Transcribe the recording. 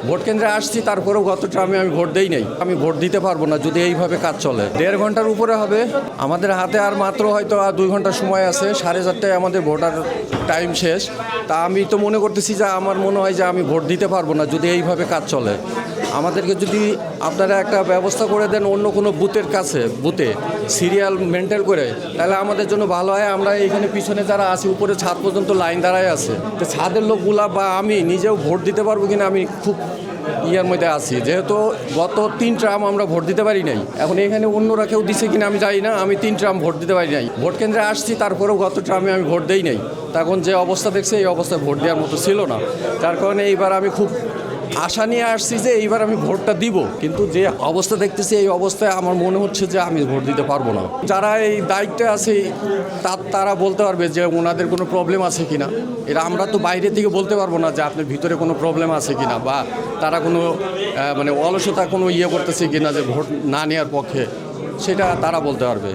Vote কেন্দ্রে আসছি, তারপরেও গত ট্রামে আমি ভোট দেই নাই। আমি ভোট দিতে পারবো না যদি এইভাবে কাজ চলে। 1.5 ঘন্টার উপরে হবে। আমাদের হাতে আর মাত্র হয়তো 2 ঘন্টা সময় আছে। 4:30টায় আমাদের ভোটার টাইম শেষ। তা আমি তো মনে করতেছি যে আমার মনে হয় যে আমি ভোট দিতে পারবো না যদি এইভাবে কাজ চলে। আমাদেরকে যদি আপনারা একটা ব্যবস্থা করে দেন অন্য কোনো বুথের কাছে, বুথে সিরিয়াল মেনটেন করে, তাহলে আমাদের জন্য ভালো হয়। আমরা এইখানে পিছনে যারা আছি, উপরে ছাদ পর্যন্ত লাইন দাঁড়ায় আছে, তো ছাদের লোকগুলা বা আমি নিজেও ভোট দিতে পারবো কিনা আমি খুব ইয়ার মধ্যে আছি। যেহেতু গত 3 ট্রাম আমরা ভোট দিতে পারি নাই, এখন এখানে অন্যরা কেউ দিছে কিনা আমি জানি না। আমি 3 ট্রাম ভোট দিতে পারি নাই। ভোট কেন্দ্রে আসছি, তারপরেও গত ট্রামে আমি ভোট দেই নাই। তখন যে অবস্থা দেখছে এই অবস্থায় ভোট দেওয়ার মতো ছিল না। তার কারণে এইবার আমি খুব আশা নিয়ে আসছি যে এইবার আমি ভোটটা দিব, কিন্তু যে অবস্থা দেখতেছি এই অবস্থায় আমার মনে হচ্ছে যে আমি ভোট দিতে পারবো না। যারা এই দায়িত্বে আছে তারা বলতে পারবে যে ওনাদের কোনো প্রবলেম আছে কিনা। এরা আমরা তো বাইরে থেকে বলতে পারবো না যে আপনার ভিতরে কোনো প্রবলেম আছে কিনা, বা তারা কোনো মানে অলসতা কোনো করতেছে কিনা যে ভোট না নেওয়ার পক্ষে, সেটা তারা বলতে পারবে।